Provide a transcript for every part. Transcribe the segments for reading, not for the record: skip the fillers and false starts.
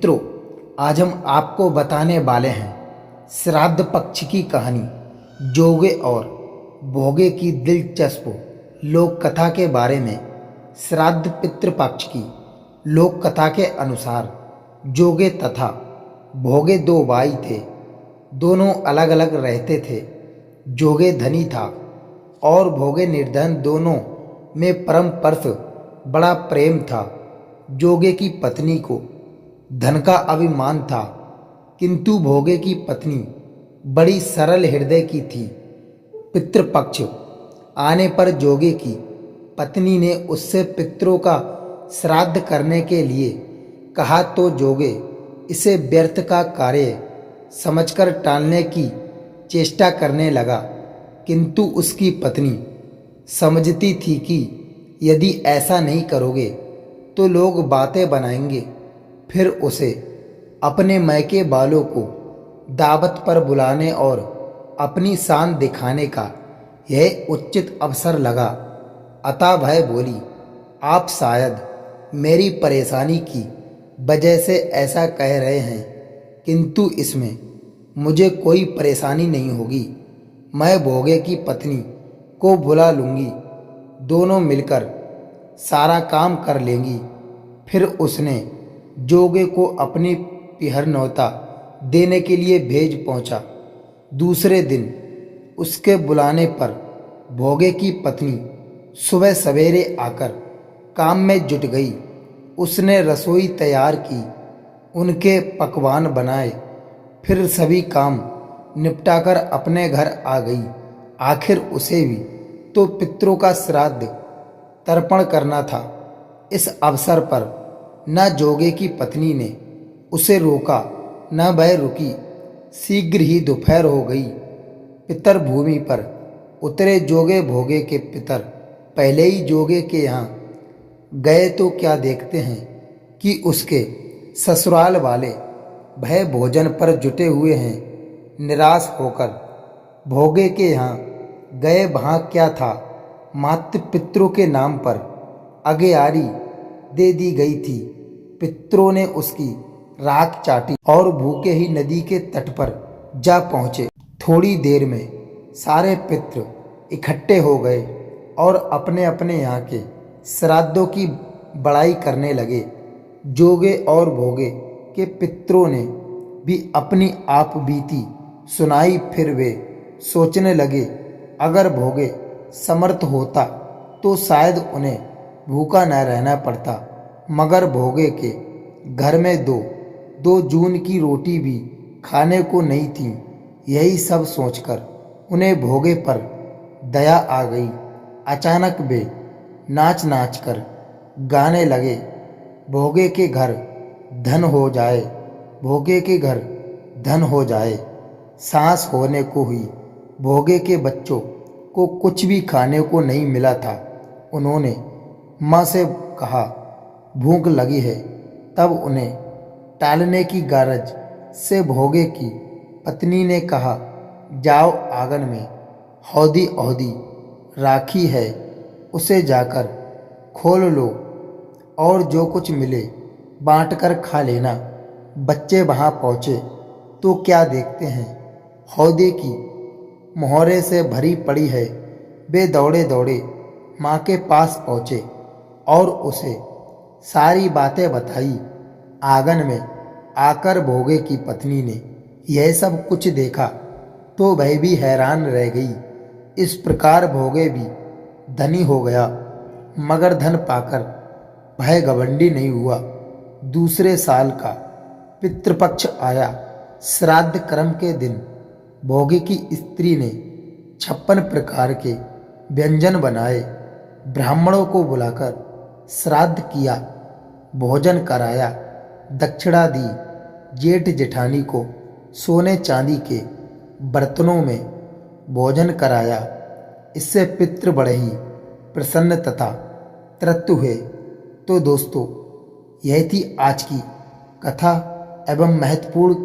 मित्रों, आज हम आपको बताने वाले हैं श्राद्ध पक्ष की कहानी जोगे और भोगे की दिलचस्प लोक कथा के बारे में। श्राद्ध पितृपक्ष की लोक कथा के अनुसार जोगे तथा भोगे दो भाई थे। दोनों अलग अलग रहते थे। जोगे धनी था और भोगे निर्धन। दोनों में परम परस बड़ा प्रेम था। जोगे की पत्नी को धन का अभिमान था, किंतु भोगे की पत्नी बड़ी सरल हृदय की थी। पितृपक्ष आने पर जोगे की पत्नी ने उससे पितरों का श्राद्ध करने के लिए कहा तो जोगे इसे व्यर्थ का कार्य समझकर टालने की चेष्टा करने लगा, किंतु उसकी पत्नी समझती थी कि यदि ऐसा नहीं करोगे तो लोग बातें बनाएंगे। फिर उसे अपने मैके वालों को दावत पर बुलाने और अपनी शान दिखाने का यह उचित अवसर लगा। अतः वह बोली, आप शायद मेरी परेशानी की वजह से ऐसा कह रहे हैं, किंतु इसमें मुझे कोई परेशानी नहीं होगी। मैं भोगे की पत्नी को बुला लूँगी, दोनों मिलकर सारा काम कर लेंगी। फिर उसने जोगे को अपनी पिहर न्योता देने के लिए भेज पहुंचा। दूसरे दिन उसके बुलाने पर भोगे की पत्नी सुबह सवेरे आकर काम में जुट गई। उसने रसोई तैयार की, उनके पकवान बनाए, फिर सभी काम निपटाकर अपने घर आ गई। आखिर उसे भी तो पितरों का श्राद्ध तर्पण करना था। इस अवसर पर न जोगे की पत्नी ने उसे रोका न वह रुकी। शीघ्र ही दोपहर हो गई। पितर भूमि पर उतरे। जोगे भोगे के पितर पहले ही जोगे के यहाँ गए तो क्या देखते हैं कि उसके ससुराल वाले भय भोजन पर जुटे हुए हैं। निराश होकर भोगे के यहाँ गए। वहाँ क्या था, मात्र पितरों के नाम पर अगेयारी दे दी गई थी। पितरों ने उसकी राख चाटी और भूखे ही नदी के तट पर जा पहुँचे। थोड़ी देर में सारे पितृ इकट्ठे हो गए और अपने अपने यहाँ के श्राद्धों की बड़ाई करने लगे। जोगे और भोगे के पितरों ने भी अपनी आप बीती सुनाई। फिर वे सोचने लगे, अगर भोगे समर्थ होता तो शायद उन्हें भूखा न रहना पड़ता, मगर भोगे के घर में दो जून की रोटी भी खाने को नहीं थी। यही सब सोचकर उन्हें भोगे पर दया आ गई। अचानक वे नाच नाच कर गाने लगे, भोगे के घर धन हो जाए, भोगे के घर धन हो जाए। सांस होने को हुई। भोगे के बच्चों को कुछ भी खाने को नहीं मिला था। उन्होंने माँ से कहा, भूख लगी है। तब उन्हें टालने की गारज से भोगे की पत्नी ने कहा, जाओ आंगन में हौदी औदी राखी है, उसे जाकर खोल लो और जो कुछ मिले बांट कर खा लेना। बच्चे वहाँ पहुँचे तो क्या देखते हैं, हौदी की मोहरे से भरी पड़ी है। वे दौड़े दौड़े माँ के पास पहुँचे और उसे सारी बातें बताई। आंगन में आकर भोगे की पत्नी ने यह सब कुछ देखा तो वह भी हैरान रह गई। इस प्रकार भोगे भी धनी हो गया, मगर धन पाकर वह घमंडी नहीं हुआ। दूसरे साल का पितृपक्ष आया। श्राद्ध कर्म के दिन भोगे की स्त्री ने 56 प्रकार के व्यंजन बनाए। ब्राह्मणों को बुलाकर श्राद्ध किया, भोजन कराया, दक्षिणा दी। जेठ जेठानी को सोने चांदी के बर्तनों में भोजन कराया। इससे पितृ बड़े ही प्रसन्न तथा तृप्त हुए। तो दोस्तों, यह थी आज की कथा एवं महत्वपूर्ण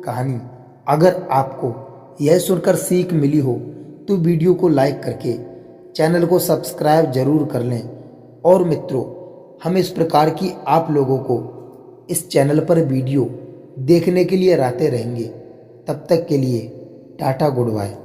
कहानी। अगर आपको यह सुनकर सीख मिली हो तो वीडियो को लाइक करके चैनल को सब्सक्राइब जरूर कर लें। और मित्रों, हम इस प्रकार की आप लोगों को इस चैनल पर वीडियो देखने के लिए आते रहेंगे। तब तक के लिए टाटा गुड बाय।